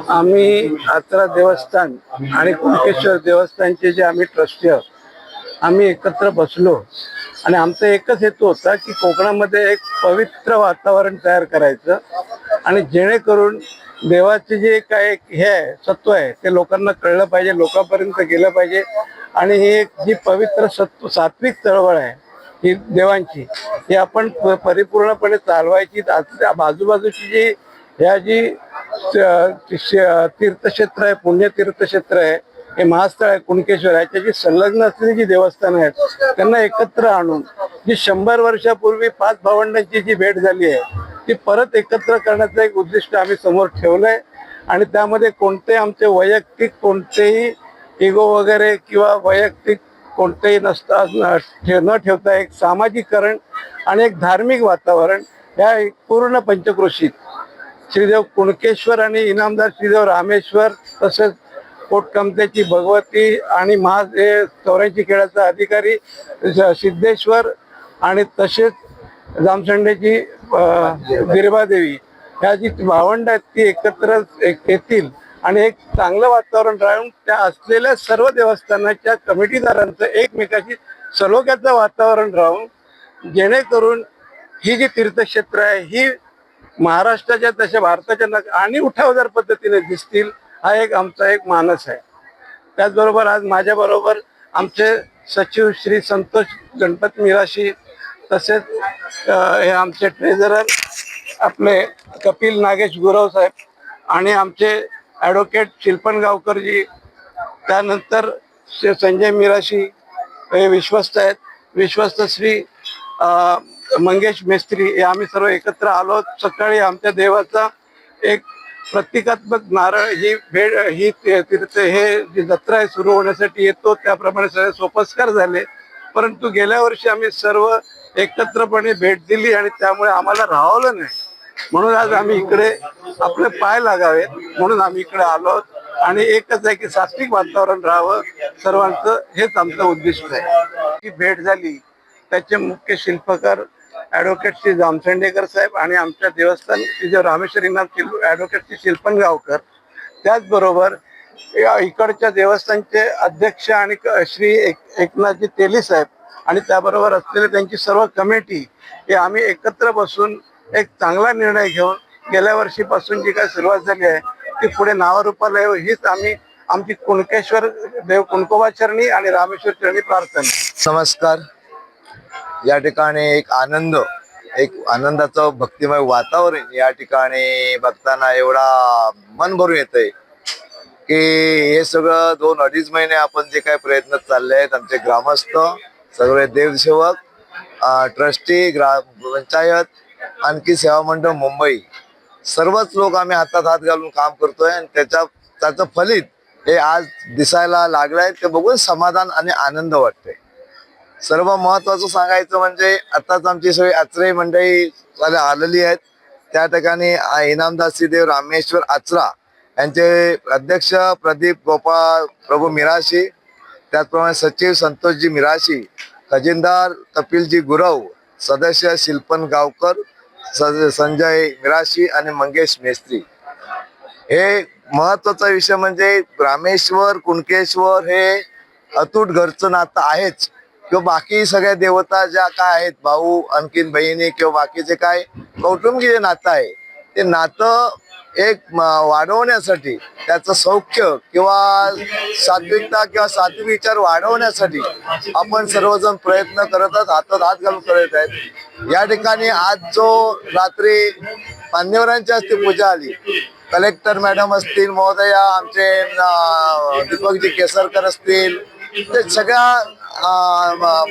आम्ही आचरा देवस्थान आणि कुणकेश्वर देवस्थानचे जे आम्ही ट्रस्टी आहोत, आम्ही एकत्र बसलो आणि आमचा एकच हेतू होता की कोकणामध्ये एक पवित्र वातावरण तयार करायचं आणि जेणेकरून देवाचे जे काय हे आहे सत्व आहे ते लोकांना कळलं पाहिजे, लोकांपर्यंत गेलं पाहिजे. आणि ही एक जी पवित्र सत्व सात्विक चळवळ आहे ही देवांची, ही आपण परिपूर्णपणे चालवायची. बाजूबाजूची जी ह्या जी तीर्थक्षेत्र आहे, पुण्यतीर्थक्षेत्र आहे, हे महास्थळ आहे कुणकेश्वर, याच्याशी संलग्न असलेली जी देवस्थानं आहेत त्यांना एकत्र आणून जी 100 वर्षापूर्वी 5 भावंडांची जी भेट झाली आहे ती परत एकत्र करण्याचं एक उद्दिष्ट आम्ही समोर ठेवलंय. आणि त्यामध्ये कोणते आमचे वैयक्तिक कोणतेही इगो वगैरे किंवा वैयक्तिक कोणतेही न ठेवता एक सामाजिकरण आणि एक धार्मिक वातावरण या पूर्ण पंचक्रोशीत श्रीदेव कुणकेश्वर आणि इनामदार श्रीदेव रामेश्वर, तसेच पोटकमत्याची भगवती आणि हे 84 खेळाचा अधिकारी सिद्धेश्वर आणि तसेच जामसंडेची बिरबादेवी, ह्या जी भावंड आहेत ती एकत्र येतील आणि एक चांगलं वातावरण राहून त्या असलेल्या सर्व देवस्थानाच्या कमिटीदारांचं एकमेकाशी सलोख्याचं वातावरण राहून जेणेकरून ही जी तीर्थक्षेत्र आहे ही महाराष्ट्राच्या तशा भारताच्या आणि उठावदार पद्धतीने दिसतील, हा एक आमचा एक मानस आहे. त्याचबरोबर आज माझ्याबरोबर आमचे सचिव श्री संतोष गणपत मिराशी, तसेच हे आमचे ट्रेझरर आपले कपिल नागेश गुरव साहेब आणि आमचे ॲडव्होकेट शिल्पन गावकरजी, त्यानंतर संजय मिराशी हे विश्वस्त आहेत, विश्वस्त श्री मंगेश मेस्त्री, हे आम्ही सर्व एकत्र आलो. सकाळी आमच्या देवाचा एक प्रतिकात्मक नारळ ही भेट ही तीर्थ हे जी जत्रा आहे सुरू होण्यासाठी येतो, त्याप्रमाणे सगळे सोपस्कार झाले. परंतु गेल्या वर्षी आम्ही सर्व एकत्रपणे भेट दिली आणि त्यामुळे आम्हाला राहवलं नाही, म्हणून आज आम्ही इकडे आपले पाय लागावेत म्हणून आम्ही इकडे आलो. आणि एकच आहे की सात्विक वातावरण राहावं सर्वांचं, हेच आमचं उद्दिष्ट आहे. ही भेट झाली त्याचे मुख्य शिल्पकार ॲडव्होकेट श्री जामसंडेकर साहेब आणि आमच्या देवस्थान श्री जो रामेश्वरीनाथ ॲडव्होकेट श्री शिल्पन गावकर, त्याचबरोबर इकडच्या देवस्थानचे अध्यक्ष आणि श्री एकनाथजी तेली साहेब आणि त्याबरोबर असलेले त्यांची सर्व कमिटी, हे आम्ही एकत्र बसून एक चांगला निर्णय घेऊन गेल्या वर्षीपासून जी काय सुरुवात झाली आहे ती पुढे नावारूपाला येऊ हीच आमची कुणकेश्वर देव कुणकोबाचरणी आणि रामेश्वर चरणी प्रार्थना. नमस्कार. या ठिकाणी एक आनंदाचं भक्तिमय वातावरण या ठिकाणी बघताना एवढा मन भरून येतंय की हे सगळं 2-2.5 महिने आपण जे काही प्रयत्न चालले आहेत, आमचे ग्रामस्थ, सगळे देवसेवक, ट्रस्टी, ग्रामपंचायत, आणखी सेवा मंडळ मुंबई, सर्वच लोक आम्ही हातात हात घालून काम करतोय आणि त्याचं फलित हे आज दिसायला लागलंय. ते बघून समाधान आणि आनंद वाटतोय. सर्व महत्वाचं सांगायचं म्हणजे आताच आमची सगळी आचरे मंडळी आलेली आहेत. त्या ठिकाणी इनामदार श्रीदेव रामेश्वर आचरा यांचे अध्यक्ष प्रदीप गोपाळ प्रभू मिराशी, त्याचप्रमाणे सचिव संतोषजी मिराशी, खजिनदार कपिलजी गुरव, सदस्य शिल्पन गावकर, संजय मिराशी आणि मंगेश मेस्त्री. हे महत्वाचा विषय म्हणजे रामेश्वर कुणकेश्वर हे अतूट घरचं नातं आहेच, किंवा बाकी सगळ्या देवता ज्या काय आहेत, भाऊ आणखीन बहिणी किंवा बाकीचे काय कौटुंबिक जे नातं आहे ते नातं एक वाढवण्यासाठी, त्याचं सौख्य किंवा सात्विकता किंवा सात्विक विचार वाढवण्यासाठी आपण सर्वजण प्रयत्न करत आहोत, हातात हात घालून करत आहेत. या ठिकाणी आज जो रात्री मान्यवरांच्या हस्ते पूजा आली, कलेक्टर मॅडम असतील, महोदया आमचे दीपकजी केसरकर असतील, ते सगळ्या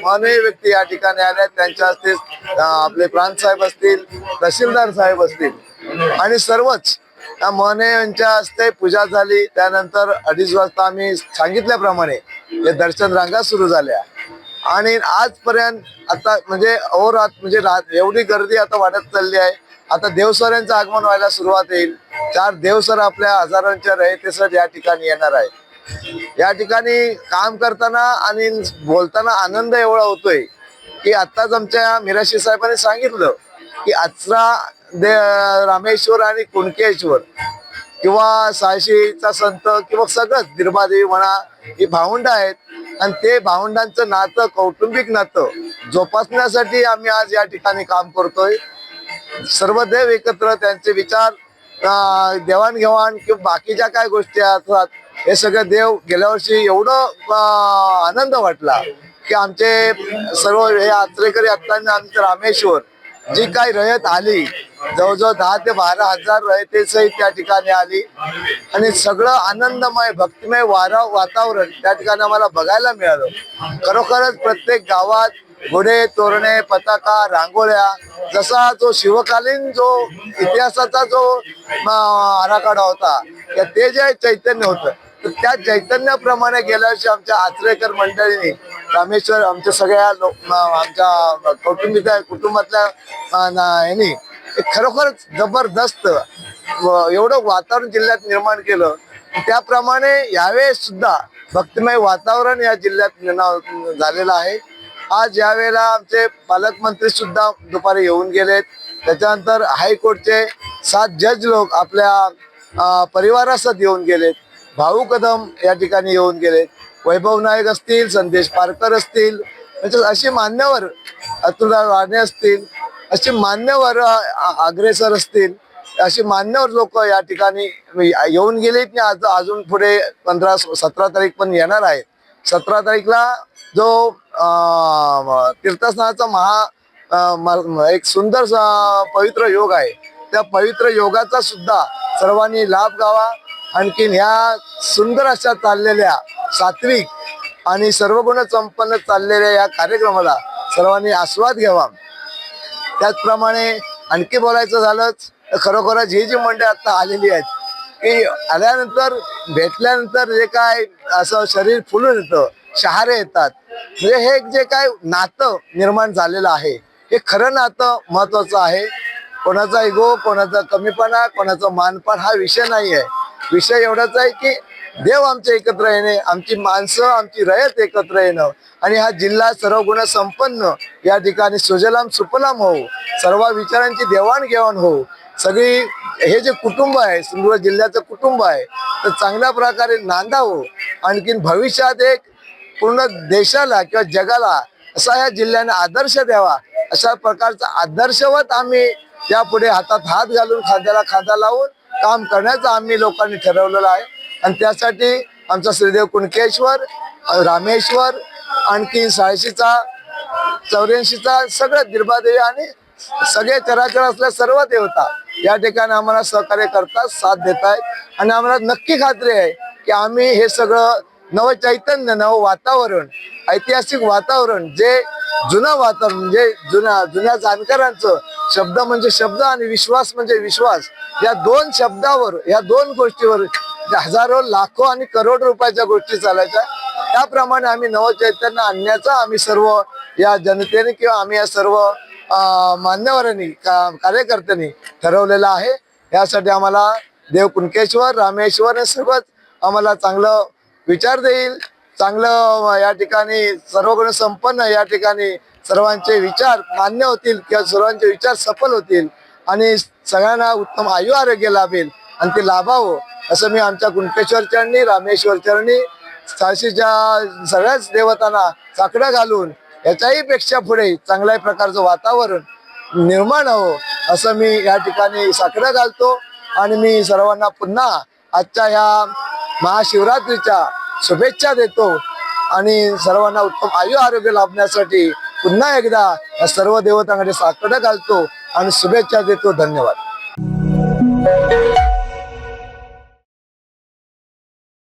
मानवी व्यक्ती या ठिकाणी आल्या. त्यांच्या हस्ते आपले प्रांत साहेब असतील, तहसीलदार साहेब असतील आणि सर्वच महने यांच्या हस्ते पूजा झाली. त्यानंतर 2:30 वाजता आम्ही सांगितल्याप्रमाणे हे दर्शन रांगा सुरू झाल्या आणि आजपर्यंत आता म्हणजे म्हणजे एवढी गर्दी आता वाढत चालली आहे. आता देवसरांचं आगमन व्हायला सुरुवात येईल. 4 देवसर आपल्या हजारांच्या रयतेसर या ठिकाणी येणार आहेत. या ठिकाणी काम करताना आणि बोलताना आनंद एवढा होतोय की आत्ताच आमच्या मिराशी साहेबांनी सांगितलं की आचरा रामेश्वर आणि कुणकेश्वर किंवा साळशीचा संत किंवा सगळंच दिरबादेवी म्हणा ही भावंड आहेत. आणि ते भावंडांचं नातं कौटुंबिक नातं जोपासण्यासाठी आम्ही आज या ठिकाणी काम करतोय. सर्व देव एकत्र, त्यांचे विचार देवाणघेवाण किंवा बाकीच्या काय गोष्टी असतात हे सगळे देव. गेल्या वर्षी एवढं आनंद वाटला की आमचे सर्व हे आचरेकरी असताना आमचे रामेश्वर जी काही रयत आली, जवळजवळ 10 ते 12 हजार रयतेसहित त्या ठिकाणी आली आणि सगळं आनंदमय भक्तिमय वातावरण त्या ठिकाणी आम्हाला बघायला मिळालं. खरोखरच प्रत्येक गावात घोडे, तोरणे, पताका, रांगोळ्या, जसा जो शिवकालीन जो इतिहासाचा जो आराखडा होता ते जे चैतन्य होतं त्या चैतन्याप्रमाणे गेल्या वर्षी आमच्या आचरेकर मंडळीने रामेश्वर आमच्या सगळ्या आमच्या कुटुंबातल्या ह्यांनी खरोखरच जबरदस्त एवढं वातावरण जिल्ह्यात निर्माण केलं. त्याप्रमाणे यावेळेस सुद्धा भक्तिमय वातावरण या जिल्ह्यात झालेलं आहे. आज यावेळेला आमचे पालकमंत्री सुद्धा दुपारी येऊन गेलेत. त्याच्यानंतर हायकोर्टचे 7 जज लोक आपल्या परिवारासह येऊन गेलेत. भाऊ कदम या ठिकाणी येऊन गेलेत. वैभव नाईक असतील, संदेश पारकर असतील, अशी मान्यवर, अतुलराव राणे असतील, अशी मान्यवर अग्रेसर असतील, अशी मान्यवर लोक या ठिकाणी येऊन गेलेत. आज अजून पुढे 15-17 तारीख पण येणार आहे. 17 तारीखला जो तीर्थस्नानाचा एक सुंदर पवित्र योग आहे, त्या पवित्र योगाचा सुद्धा सर्वांनी लाभ घ्यावा. आणखीन ह्या सुंदर अशा चाललेल्या सात्विक आणि सर्व गुण संपन्न चाललेल्या या कार्यक्रमाला सर्वांनी आस्वाद घ्यावा. त्याचप्रमाणे आणखी बोलायचं झालंच तर खरोखरच ही जी मंडळी आता आलेली आहेत की आल्यानंतर भेटल्यानंतर जे काय असं शरीर फुलून येतं, शहारे येतात. म्हणजे हे जे काय नातं निर्माण झालेलं आहे हे खरं नातं महत्वाचं आहे. कोणाचा इगो, कोणाचा कमीपणा, कोणाचा मानपान हा विषय नाही आहे. विषय एवढाच आहे की देव आमचे एकत्र येणे, आमची माणसं, आमची रयत एकत्र येणं आणि हा जिल्हा सर्व गुण संपन्न या ठिकाणी सुजलाम सुफलाम हो, सर्व विचारांची देवाणघेवाण हो. सगळी हे जे कुटुंब आहे, सिंधुदुर्ग जिल्ह्याचं कुटुंब आहे तर चांगल्या प्रकारे नांदावं. आणखीन भविष्यात एक पूर्ण देशाला किंवा जगाला असा या जिल्ह्याने आदर्श द्यावा, अशा प्रकारचा आदर्शवत आम्ही यापुढे हातात हात घालून खांद्याला खांदा लावून काम करण्याचं आम्ही लोकांनी ठरवलेलं आहे. आणि त्यासाठी आमचा श्रीदेव कुणकेश्वर, रामेश्वर, आणखी 86चा 84चा सगळं दिरबादेवी आणि सगळे चराचर असल्या सर्व देवता या ठिकाणी आम्हाला सहकार्य करतात, साथ देत आहेत. आणि आम्हाला नक्की खात्री आहे की आम्ही हे सगळं नवचैतन्य, नव वातावरण, ऐतिहासिक वातावरण, जे जुनं वातावरण म्हणजे जुन्या जाणकारांचं शब्द म्हणजे शब्द आणि विश्वास म्हणजे विश्वास, या 2 शब्दावर, या 2 गोष्टीवर हजारो, लाखो आणि करोड रुपयाच्या गोष्टी चालायच्या. त्याप्रमाणे आम्ही नवचैतन्य आणण्याचा आम्ही सर्व या जनतेने किंवा आम्ही या सर्व मान्यवरांनी, कार्यकर्त्यांनी ठरवलेलं आहे. यासाठी आम्हाला देव कुणकेश्वर, रामेश्वर हे सर्वच आम्हाला चांगलं विचार देईल, चांगलं या ठिकाणी सर्व गुण संपन्न या ठिकाणी सर्वांचे विचार मान्य होतील किंवा सर्वांचे विचार सफल होतील आणि सगळ्यांना उत्तम आयु आरोग्य लाभेल आणि ते लाभावं असं मी आमच्या कुणकेश्वर चरणी, रामेश्वर चरणी, 86च्या सगळ्याच देवतांना साकडं घालून याच्याही पेक्षा पुढे चांगल्या प्रकारचं वातावरण निर्माण हवं असं मी या ठिकाणी साकडं घालतो. आणि मी सर्वांना पुन्हा आजच्या ह्या महाशिवरात्रीच्या शुभेच्छा देतो आणि सर्वांना उत्तम आयु आरोग्य लाभण्यासाठी पुन्हा एकदा या सर्व देवतांकडे साकडं घालतो आणि शुभेच्छा देतो. धन्यवाद.